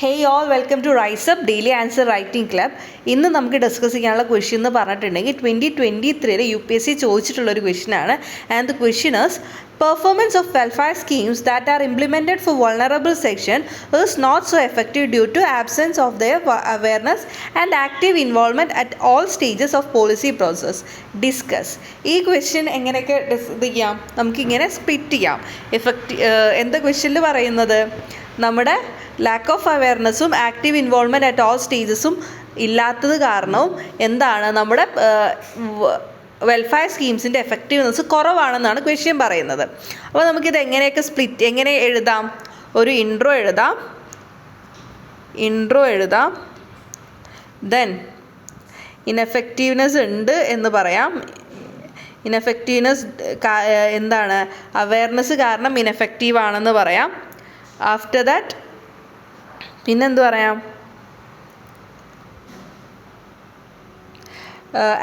Hey all welcome to rise up daily answer writing club. ഇന്ന് നമുക്ക് discuss ചെയ്യാനുള്ള question എന്ന് പറഞ്ഞിട്ടുണ്ടെങ്കിൽ 2023 UPSC ചോദിച്ചിട്ടുള്ളൊരു ക്വസ്റ്റ്യനാണ്. And the question is performance of welfare schemes that are implemented for vulnerable section is not so effective due to absence of their awareness and active involvement at all stages of policy process. Discuss. ഈ question എങ്ങനെയൊക്കെ ചെയ്യാം, നമുക്കിങ്ങനെ split ചെയ്യാം. എന്താ ക്വസ്റ്റ്യനിൽ പറയുന്നത്, നമ്മുടെ lack of അവയർനെസ്സും ആക്റ്റീവ് ഇൻവോൾവ്മെൻറ്റ് അറ്റ് ഓൾ സ്റ്റേജസും ഇല്ലാത്തത് കാരണവും എന്താണ് നമ്മുടെ വെൽഫെയർ സ്കീംസിൻ്റെ എഫക്റ്റീവ്നെസ് കുറവാണെന്നാണ് ക്വസ്റ്റ്യൻ പറയുന്നത്. അപ്പോൾ നമുക്കിത് എങ്ങനെയൊക്കെ എങ്ങനെ എഴുതാം, ഒരു ഇൻട്രോ എഴുതാം. ദെൻ ഇൻഎഫക്റ്റീവ്നെസ് ഉണ്ട് എന്ന് പറയാം. ഇൻഎഫക്റ്റീവ്നെസ് എന്താണ്, അവയർനെസ് കാരണം ഇൻഎഫക്റ്റീവ് ആണെന്ന് പറയാം. ആഫ്റ്റർ ദാറ്റ് പിന്നെന്ത് പറയാം,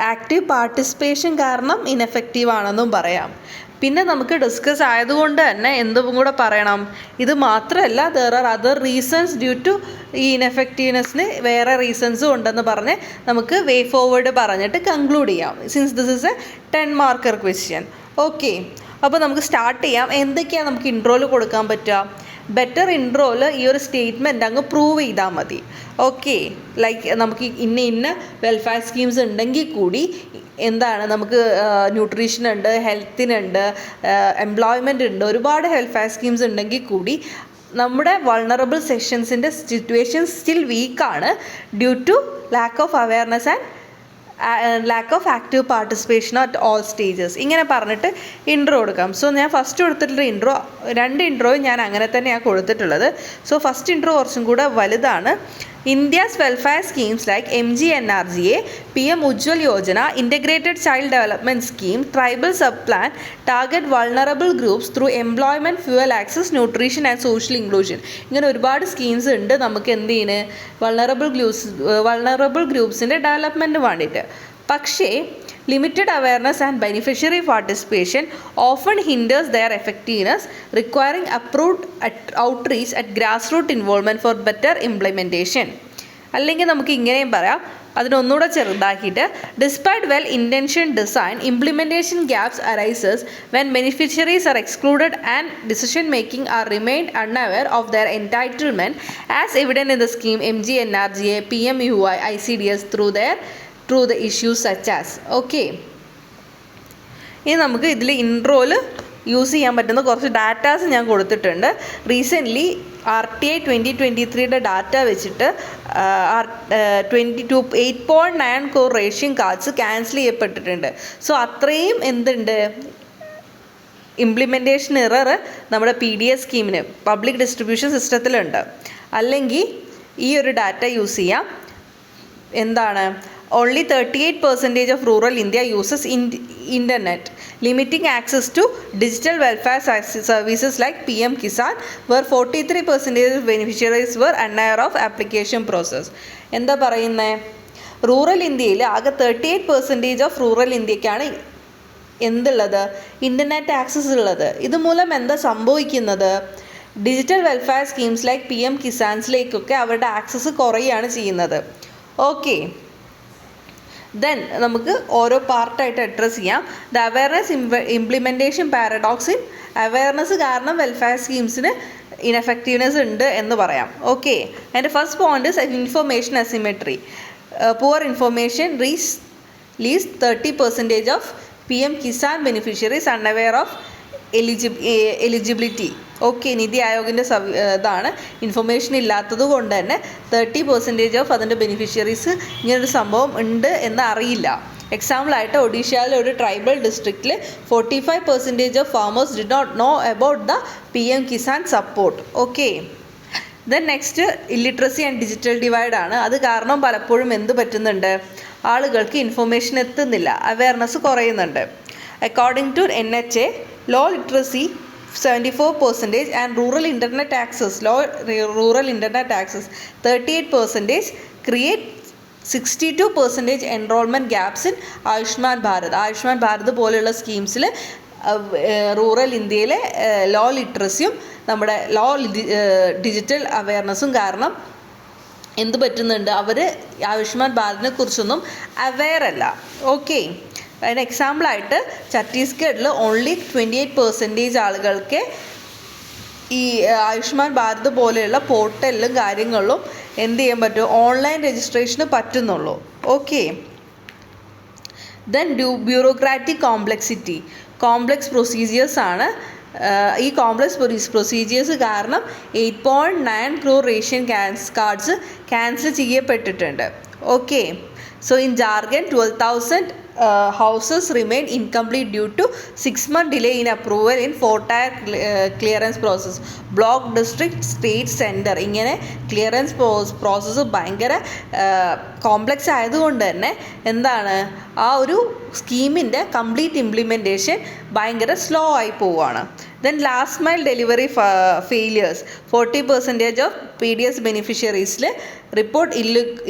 ആക്റ്റീവ് പാർട്ടിസിപ്പേഷൻ കാരണം ഇൻഎഫക്റ്റീവ് ആണെന്നും പറയാം. പിന്നെ നമുക്ക് ഡിസ്കസ് ആയതുകൊണ്ട് തന്നെ എന്തും കൂടെ പറയണം, ഇത് മാത്രമല്ല there are other reasons due to ഈ ഇൻഎഫക്റ്റീവ്നെസ്സിന് വേറെ റീസൺസും ഉണ്ടെന്ന് പറഞ്ഞ് നമുക്ക് വേ ഫോർവേഡ് പറഞ്ഞിട്ട് കൺക്ലൂഡ് ചെയ്യാം. Since this is a 10 marker question. Okay, അപ്പോൾ നമുക്ക് സ്റ്റാർട്ട് ചെയ്യാം. എന്തൊക്കെയാണ് നമുക്ക് ഇൻട്രോയിൽ കൊടുക്കാൻ പറ്റുക? ബെറ്റർ ഇൻട്രോയിൽ ഈ ഒരു സ്റ്റേറ്റ്മെൻറ്റ് അങ്ങ് പ്രൂവ് ചെയ്താൽ മതി. ഓക്കെ, ലൈക്ക് നമുക്ക് ഇന്ന വെൽഫെയർ സ്കീംസ് ഉണ്ടെങ്കിൽ കൂടി എന്താണ്, നമുക്ക് ന്യൂട്രീഷൻ ഉണ്ട്, ഹെൽത്തിനുണ്ട്, എംപ്ലോയ്മെൻ്റ് ഉണ്ട്, ഒരുപാട് വെൽഫെയർ സ്കീംസ് ഉണ്ടെങ്കിൽ കൂടി നമ്മുടെ വൾണറബിൾ സെക്ഷൻസിൻ്റെ സിറ്റുവേഷൻ സ്റ്റിൽ വീക്കാണ് due to lack of awareness and lack of active participation at all stages. ഇങ്ങനെ പറഞ്ഞിട്ട് ഇൻട്രോ കൊടുക്കാം. സോ ഞാൻ ഫസ്റ്റ് കൊടുത്തിട്ടുള്ള ഇൻട്രോ, 2 ഇൻട്രോയും ഞാൻ അങ്ങനെ തന്നെയാണ് കൊടുത്തിട്ടുള്ളത്. സോ ഫസ്റ്റ് ഇൻട്രോ കുറച്ചും കൂടെ വലുതാണ്. India's welfare schemes like MGNRGA, PM Ujjwal Yojana, Integrated Child Development Scheme, Tribal Subplan target vulnerable groups through employment, fuel access, nutrition and social inclusion. ഇങ്ങനെ ഒരുപാട് സ്കീംസ് ഉണ്ട് നമുക്ക് എന്ത് ചെയ്യുന്നത്, വൾണറബിൾ ഗ്രൂപ്പ്സിൻ്റെ ഡെവലപ്മെൻറ്റ് വേണ്ടിയിട്ട്. പക്ഷേ limited awareness and beneficiary participation often hinders their effectiveness, requiring approved outreach at grassroots involvement for better implementation. അല്ലെങ്കിൽ നമുക്ക് ഇങ്ങനെയും പറയാം, അതിനൊന്നുകൂടെ ചെറുതാക്കിയിട്ട്, despite well intentioned design, implementation gaps arises when beneficiaries are excluded and decision making are remained unaware of their entitlement as evident in the scheme MGNRGA, PMUY, ICDS through the issues such as. Okay, ഇനി നമുക്ക് ഇതിൽ ഇൻട്രോയിൽ use ചെയ്യാൻ പറ്റുന്ന കുറച്ച് datas ഞാൻ കൊടുത്തിട്ടുണ്ട്. Recently RTI 2023 data വെച്ചിട്ട് 8.9 crore ration cards cancel ചെയ്യപ്പെട്ടിട്ടുണ്ട്. സോ അത്രയും എന്തുണ്ട്, ഇംപ്ലിമെൻറ്റേഷൻ എറർ നമ്മുടെ PDS സ്കീമിന്, പബ്ലിക് ഡിസ്ട്രിബ്യൂഷൻ സിസ്റ്റത്തിലുണ്ട്. അല്ലെങ്കിൽ ഈ ഒരു ഡാറ്റ യൂസ് ചെയ്യാം. എന്താണ്, only 38% of rural India uses internet, limiting access to digital welfare services like PM Kisan, where 43% of beneficiaries were unaware of application process. എന്താ പറയുന്നത്, റൂറൽ ഇന്ത്യയിൽ ആകെ 38% ഓഫ് റൂറൽ ഇന്ത്യക്കാണ് എന്തുള്ളത്, ഇൻ്റർനെറ്റ് ആക്സസ് ഉള്ളത്. ഇതുമൂലം എന്താ സംഭവിക്കുന്നത്, digital welfare schemes like PM കിസാൻസിലേക്കൊക്കെ അവരുടെ access കുറയുകയാണ് ചെയ്യുന്നത്. ഓക്കെ, ദെൻ നമുക്ക് ഓരോ പാർട്ടായിട്ട് അഡ്രസ്സ് ചെയ്യാം. The awareness implementation paradox in awareness കാരണം വെൽഫെയർ സ്കീംസിന് ഇൻഎഫക്റ്റീവ്നെസ് ഉണ്ട് എന്ന് പറയാം. ഓക്കെ, അതിൻ്റെ first point is information asymmetry. Poor information leads 30% of PM Kisan beneficiaries unaware of eligibility. Okay, NITI ആയോഗിൻ്റെ ഇതാണ്, ഇൻഫർമേഷൻ ഇല്ലാത്തത് കൊണ്ട് തന്നെ 30% ഓഫ് അതിൻ്റെ ബെനിഫിഷ്യറീസ് ഇങ്ങനൊരു സംഭവം ഉണ്ട് എന്ന് അറിയില്ല. എക്സാമ്പിളായിട്ട് ഒഡീഷയിലെ ഒരു ട്രൈബൽ ഡിസ്ട്രിക്റ്റിൽ 45% of farmers did not know about the PM Kisan support. Okay, then next illiteracy and digital divide ആണ്. അത് കാരണം പലപ്പോഴും എന്ത് പറ്റുന്നുണ്ട്, ആളുകൾക്ക് ഇൻഫർമേഷൻ എത്തുന്നില്ല, അവയർനെസ് കുറയുന്നുണ്ട്. According to NHA, low literacy 74% and rural internet access 38% create 62% enrollment gaps in Ayushman Bharat പോലെയുള്ള സ്കീംസിൽ റൂറൽ ഇന്ത്യയിലെ ലോ ലിറ്ററസിയും നമ്മുടെ ഡിജിറ്റൽ അവയർനെസ്സും കാരണം എന്ത് പറ്റുന്നുണ്ട്, അവർ ആയുഷ്മാൻ ഭാരതിനെ കുറിച്ചൊന്നും അവെയർ അല്ല. ഓക്കെ, അതിന് എക്സാമ്പിളായിട്ട് ഛത്തീസ്ഗഡിൽ ഓൺലി 28% ആളുകൾക്ക് ഈ ആയുഷ്മാൻ ഭാരത് പോലെയുള്ള പോർട്ടലിലും കാര്യങ്ങളിലും എന്ത് ചെയ്യാൻ പറ്റും, ഓൺലൈൻ രജിസ്ട്രേഷന് പറ്റുന്നുള്ളൂ. Okay, then bureaucratic complex procedures ആണ്. ഈ കോംപ്ലക്സ് പ്രൊസീജിയേഴ്സ് കാരണം 8.9 crore റേഷൻ കാർഡ്സ് ക്യാൻസൽ ചെയ്യപ്പെട്ടിട്ടുണ്ട്. Okay, so in Jharkhand 12,000 houses remain incomplete due to 6-month delay in approval in 4-tier clearance process. Block, district, state, centre ഇങ്ങനെ clearance process ഭയങ്കര complex ആയതുകൊണ്ട് തന്നെ എന്താണ്, ആ ഒരു സ്കീമിൻ്റെ കംപ്ലീറ്റ് ഇംപ്ലിമെൻറ്റേഷൻ ഭയങ്കര സ്ലോ ആയി പോവുകയാണ്. Then last mile delivery failures 40% of PDS ബെനിഫിഷ്യറീസിൽ report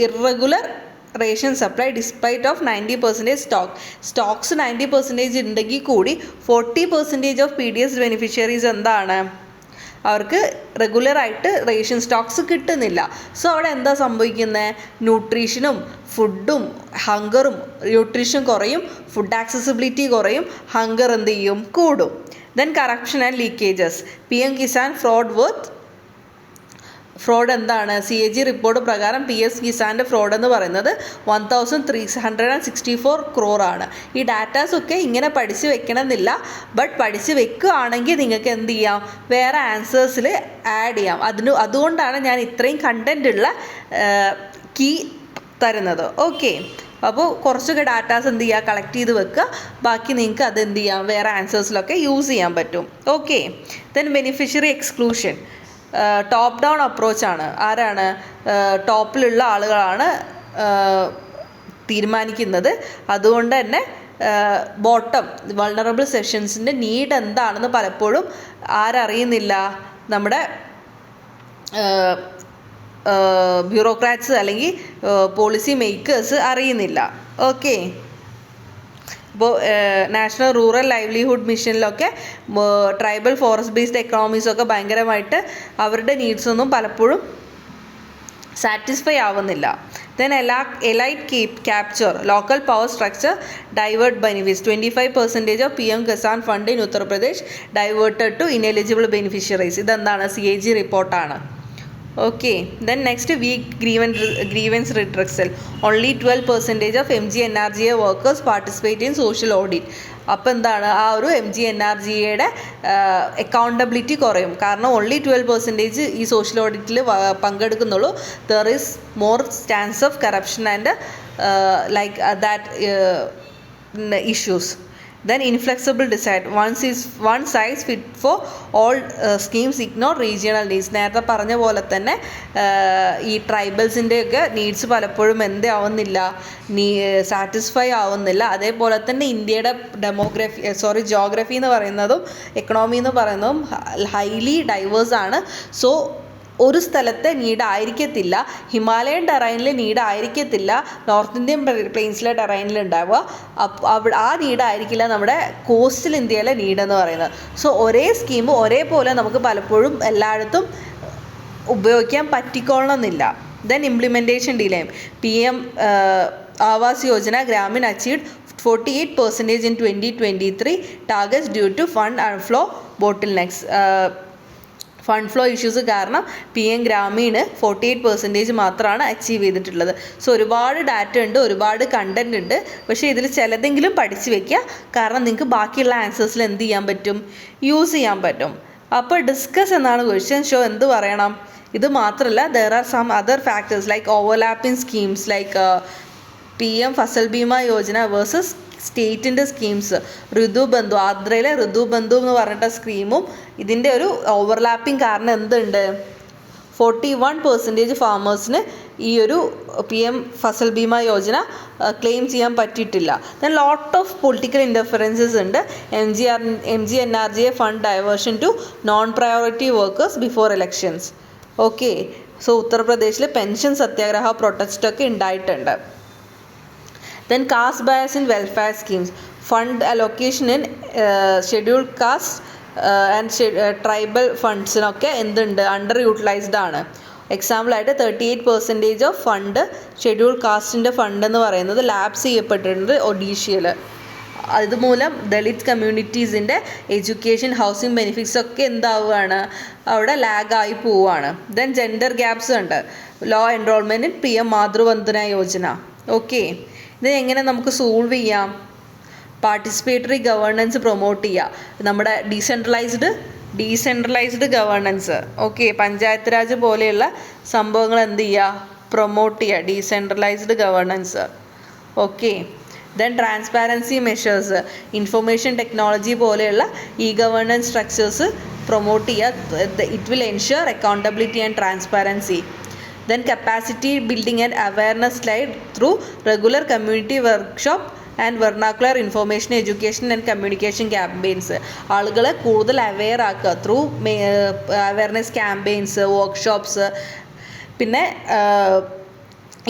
irregular ration supply despite of 90% stocks 90% ഉണ്ടെങ്കിൽ കൂടി 40% ഓഫ് PDS ബെനിഫിഷ്യറീസ് എന്താണ്, അവർക്ക് റെഗുലറായിട്ട് റേഷൻ സ്റ്റോക്സ് കിട്ടുന്നില്ല. സോ അവിടെ എന്താ സംഭവിക്കുന്നത്, ന്യൂട്രീഷനും ഫുഡും ഹങ്കറും, ന്യൂട്രീഷൻ കുറയും, ഫുഡ് ആക്സസിബിലിറ്റി കുറയും, ഹങ്കർ എന്ത് ചെയ്യും, കൂടും. Then corruption and leakages. PM Kisan fraud എന്താണ്, CAG റിപ്പോർട്ട് പ്രകാരം PS കിസാൻ്റെ ഫ്രോഡ് എന്ന് പറയുന്നത് 1,364 crore ആണ്. ഈ ഡാറ്റാസൊക്കെ ഇങ്ങനെ പഠിച്ച് വെക്കണമെന്നില്ല, ബട്ട് പഠിച്ച് വെക്കുകയാണെങ്കിൽ നിങ്ങൾക്ക് എന്ത് ചെയ്യാം, വേറെ ആൻസേഴ്സിൽ ആഡ് ചെയ്യാം. അതുകൊണ്ടാണ് ഞാൻ ഇത്രയും കണ്ടൻ്റ് ഉള്ള കീ തരുന്നത്. ഓക്കെ, അപ്പോൾ കുറച്ചൊക്കെ ഡാറ്റാസ് എന്ത് ചെയ്യുക, കളക്ട് ചെയ്ത് വെക്കുക, ബാക്കി നിങ്ങൾക്ക് അത് എന്ത് ചെയ്യാം, വേറെ ആൻസേഴ്സിലൊക്കെ യൂസ് ചെയ്യാൻ പറ്റും. Okay, then beneficiary exclusion. Top down അപ്രോച്ചാണ്. ആരാണ്, ടോപ്പിലുള്ള ആളുകളാണ് തീരുമാനിക്കുന്നത്. അതുകൊണ്ട് തന്നെ ബോട്ടം വൾണറബിൾ സെക്ഷൻസിൻ്റെ നീഡ് എന്താണെന്ന് പലപ്പോഴും ആരറിയുന്നില്ല, നമ്മുടെ ബ്യൂറോക്രാറ്റ്സ് അല്ലെങ്കിൽ പോളിസി മേക്കേഴ്സ് അറിയുന്നില്ല. ഓക്കെ, ഇപ്പോൾ നാഷണൽ റൂറൽ ലൈവ്ലിഹുഡ് മിഷനിലൊക്കെ ട്രൈബൽ ഫോറസ്റ്റ് ബേസ്ഡ് എക്കണോമീസൊക്കെ ഭയങ്കരമായിട്ട് അവരുടെ നീഡ്സൊന്നും പലപ്പോഴും സാറ്റിസ്ഫൈ ആവുന്നില്ല. Then elite capture local power structure divert benefits. 25% of PM Kisan fund in Uttar Pradesh diverted to ineligible beneficiaries. ഇതെന്താണ്, CAG റിപ്പോർട്ടാണ്. Okay, then next weak grievance redressal. Only 12% of MGNRGA workers participate in social audit. അപ്പോൾ എന്താണ്, ആ ഒരു MGNRGAയുടെ accountability കുറയും. കാരണം only 12% ഈ social ഓഡിറ്റിൽ പങ്കെടുക്കുന്നുള്ളൂ. There is more chance of corruption and like that issues. Then inflexible decide. One size fit for all schemes ignore regional needs. നേരത്തെ പറഞ്ഞ പോലെ തന്നെ ഈ ട്രൈബൽസിൻ്റെയൊക്കെ നീഡ്സ് പലപ്പോഴും എന്താവുന്നില്ല, സാറ്റിസ്ഫൈ ആവുന്നില്ല. അതേപോലെ തന്നെ ഇന്ത്യയുടെ ജോഗ്രഫി എന്ന് പറയുന്നതും എക്കണോമി എന്ന് പറയുന്നതും ഹൈലി ഡൈവേഴ്സ് ആണ്. സോ ഒരു സ്ഥലത്തെ നീഡ് ആയിരിക്കത്തില്ല, ഹിമാലയൻ ടെറൈനിൽ നീഡ് ആയിരിക്കത്തില്ല നോർത്ത് ഇന്ത്യൻ പ്ലെയിൻസിലെ ടെറൈനിൽ ഉണ്ടാവുക. ആ നീഡായിരിക്കില്ല നമ്മുടെ കോസ്റ്റൽ ഇന്ത്യയിലെ നീഡെന്ന് പറയുന്നത്. സോ ഒരേ സ്കീം ഒരേപോലെ നമുക്ക് പലപ്പോഴും എല്ലായിടത്തും ഉപയോഗിക്കാൻ പറ്റിക്കൊള്ളണമെന്നില്ല. Then implementation delay. PM Awas Yojana Gramin achieved 48% in 2023 targets due to fund flow bottlenecks. Fund flow issues കാരണം PM ഗ്രാമീണ് 48% മാത്രമാണ് അച്ചീവ് ചെയ്തിട്ടുള്ളത്. സോ ഒരുപാട് ഡാറ്റ ഉണ്ട്, ഒരുപാട് കണ്ടൻറ് ഉണ്ട്. പക്ഷേ ഇതിൽ ചിലതെങ്കിലും പഠിച്ചു വെക്കുക, കാരണം നിങ്ങൾക്ക് ബാക്കിയുള്ള ആൻസേഴ്സിൽ എന്ത് ചെയ്യാൻ പറ്റും, യൂസ് ചെയ്യാൻ പറ്റും. അപ്പോൾ ഡിസ്കസ് എന്നാണ് ക്വസ്റ്റ്യൻ. ഷോ എന്ത് പറയണം, ഇത് മാത്രമല്ല there are some other factors like overlapping schemes like PM Fasal Bima Yojana versus സ്റ്റേറ്റിൻ്റെ സ്കീംസ്. ഋതുബന്ധു, ആന്ധ്രയിലെ ഋതുബന്ധു എന്ന് പറഞ്ഞിട്ട സ്കീമും ഇതിൻ്റെ ഒരു ഓവർലാപ്പിംഗ് കാരണം എന്തുണ്ട്, 41% ഫാമേഴ്സിന് ഈ ഒരു PM ഫസൽ ബീമ യോജന ക്ലെയിം ചെയ്യാൻ പറ്റിയിട്ടില്ല. Then lot of political interferences ഉണ്ട്. MGNRGA fund diversion to non priority workers before elections. Okay, so ഉത്തർപ്രദേശിൽ പെൻഷൻ സത്യാഗ്രഹ പ്രൊട്ടസ്റ്റൊക്കെ ഉണ്ടായിട്ടുണ്ട്. Then caste bias in welfare schemes. Fund allocation in scheduled caste and tribal ഫണ്ട്സിനൊക്കെ എന്തുണ്ട്, underutilised ആണ്. എക്സാമ്പിളായിട്ട് 38% of fund schedule കാസ്റ്റിൻ്റെ fund എന്ന് പറയുന്നത് ലാപ്സ് ചെയ്യപ്പെട്ടിട്ടുണ്ട് ഒഡീഷയിൽ. അതുമൂലം ദളിത് കമ്മ്യൂണിറ്റീസിൻ്റെ എഡ്യൂക്കേഷൻ, ഹൗസിംഗ് ബെനിഫിറ്റ്സ് ഒക്കെ എന്താവുകയാണ്, അവിടെ ലാഗായി പോവുകയാണ്. ദെൻ ജെൻഡർ ഗ്യാപ്സ് ഉണ്ട്. Low enrolment in PM Matru Vandana Yojana. Okay, ഇത് എങ്ങനെ നമുക്ക് സോൾവ് ചെയ്യാം? പാർട്ടിസിപ്പേറ്ററി ഗവേണൻസ് പ്രൊമോട്ട് ചെയ്യുക, നമ്മുടെ decentralised governance. Okay, panchayat Raj പോലെയുള്ള സംഭവങ്ങൾ എന്ത് ചെയ്യുക, പ്രൊമോട്ട് ചെയ്യുക, decentralised governance. Okay, then transparency measures, information technology പോലെയുള്ള ഗവേണൻസ് സ്ട്രക്ചേഴ്സ് പ്രൊമോട്ട് ചെയ്യുക. It will ensure accountability and transparency. Then capacity building and awareness slide through regular community workshop and vernacular information education and communication campaigns. ആളുകളെ കൂടുതൽ aware ആക്കുക through awareness campaigns, workshops. പിന്നെ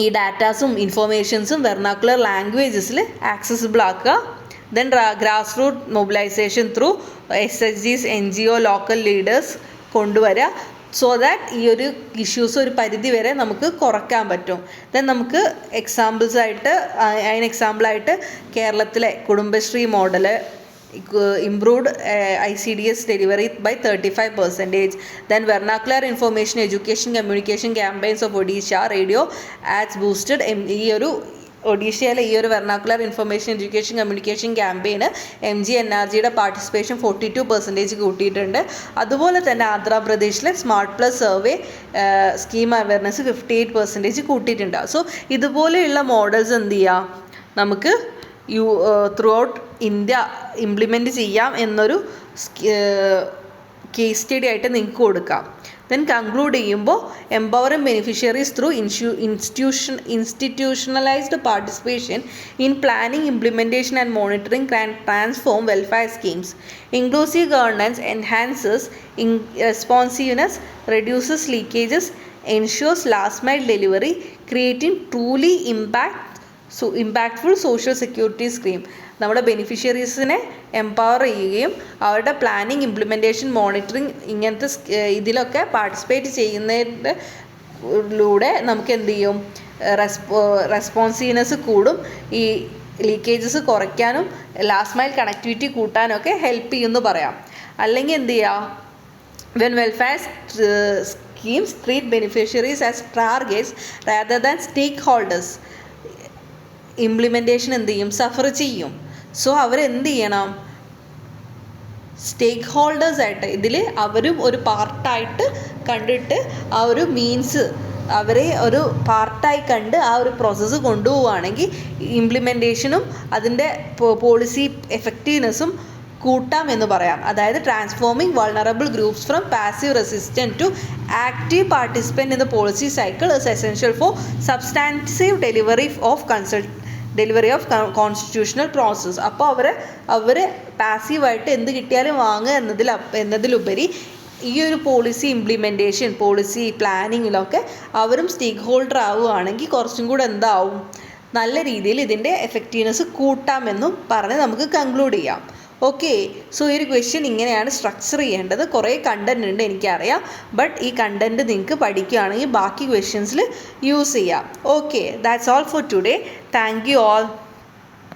ഈ ഡാറ്റാസും ഇൻഫോർമേഷൻസും vernacular ലാംഗ്വേജസിൽ accessible ആക്കുക. Then grass root mobilisation through SHGs, NGO, local leaders കൊണ്ടുവരിക. സോ ദാറ്റ് ഈ ഒരു ഇഷ്യൂസ് ഒരു പരിധി വരെ നമുക്ക് കുറയ്ക്കാൻ പറ്റും. ദെൻ നമുക്ക് എക്സാമ്പിളായിട്ട് കേരളത്തിലെ Kudumbashree model improved ICDS delivery by 35%. Then vernacular information education communication campaigns of Odisha radio ads boosted. ഈ ഒരു ഒഡീഷയിലെ ഈ ഒരു വെർനാക്കുലർ ഇൻഫർമേഷൻ എഡ്യൂക്കേഷൻ കമ്മ്യൂണിക്കേഷൻ ക്യാമ്പയിന് MGNRGയുടെ പാർട്ടിസിപ്പേഷൻ 42% കൂട്ടിയിട്ടുണ്ട്. അതുപോലെ തന്നെ ആന്ധ്രാപ്രദേശിലെ smart plus survey scheme awareness 58% കൂട്ടിയിട്ടുണ്ട്. സോ ഇതുപോലെയുള്ള മോഡൽസ് എന്ത് ചെയ്യാം, നമുക്ക് ത്രൂ ഔട്ട് ഇന്ത്യ ഇംപ്ലിമെൻറ്റ് ചെയ്യാം എന്നൊരു കേസ് സ്റ്റഡി ആയിട്ട് നിങ്ങൾക്ക് കൊടുക്കാം. ദെൻ കൺക്ലൂഡ് ചെയ്യുമ്പോൾ empowering beneficiaries through institutionalised participation in planning, implementation and monitoring can transform welfare schemes. Inclusive governance enhances responsiveness, reduces leakages, ensures last mile delivery, creating truly impactful social security scheme. നമ്മുടെ ബെനിഫിഷ്യറീസിനെ empower ചെയ്യുകയും അവരുടെ planning, implementation, monitoring ഇങ്ങനത്തെ ഇതിലൊക്കെ participate ചെയ്യുന്നതിലൂടെ നമുക്ക് എന്ത് ചെയ്യും, responsiveness കൂടും, ഈ ലീക്കേജസ് കുറയ്ക്കാനും ലാസ്റ്റ് മൈൽ കണക്ടിവിറ്റി കൂട്ടാനൊക്കെ ഹെൽപ്പ് ചെയ്യുമെന്ന് പറയാം. അല്ലെങ്കിൽ എന്ത് ചെയ്യുക, when welfare schemes treat beneficiaries as targets rather than stakeholders, implementation എന്ത് ചെയ്യും, സഫർ ചെയ്യും. സോ അവരെന്ത് ചെയ്യണം, സ്റ്റേക്ക് ഹോൾഡേഴ്സായിട്ട് ഇതിൽ അവരും ഒരു പാർട്ടായിട്ട് കണ്ടിട്ട് ആ ഒരു മീൻസ് അവരെ ഒരു പാർട്ടായി കണ്ട് ആ ഒരു പ്രോസസ്സ് കൊണ്ടുപോവുകയാണെങ്കിൽ ഇംപ്ലിമെൻറ്റേഷനും അതിൻ്റെ പോളിസി എഫക്റ്റീവ്നെസ്സും കൂട്ടാം എന്ന് പറയാം. അതായത് transforming vulnerable groups from passive resistant to active participant in the policy cycle is essential for substantive delivery of constitutional process. അപ്പോൾ അവർ പാസീവായിട്ട് എന്ത് കിട്ടിയാലും വാങ്ങുക എന്നതിലുപരി ഈ ഒരു പോളിസി ഇംപ്ലിമെൻറ്റേഷൻ, പോളിസി പ്ലാനിങ്ങിലൊക്കെ അവരും സ്റ്റേക്ക് ഹോൾഡർ ആവുകയാണെങ്കിൽ കുറച്ചും കൂടെ എന്താവും, നല്ല രീതിയിൽ ഇതിൻ്റെ എഫക്റ്റീവ്നെസ് കൂട്ടാമെന്നും പറഞ്ഞ് നമുക്ക് കൺക്ലൂഡ് ചെയ്യാം. ഓക്കെ, സോ ഈ ഒരു ക്വസ്റ്റ്യൻ ഇങ്ങനെയാണ് സ്ട്രക്ചർ ചെയ്യേണ്ടത്. കുറേ കണ്ടൻറ് ഉണ്ട് എനിക്കറിയാം, ബട്ട് ഈ കണ്ടൻറ് നിങ്ങൾക്ക് പഠിക്കുകയാണെങ്കിൽ ബാക്കി ക്വസ്റ്റ്യൻസിൽ യൂസ് ചെയ്യാം. Okay, that's all for today. Thank you all.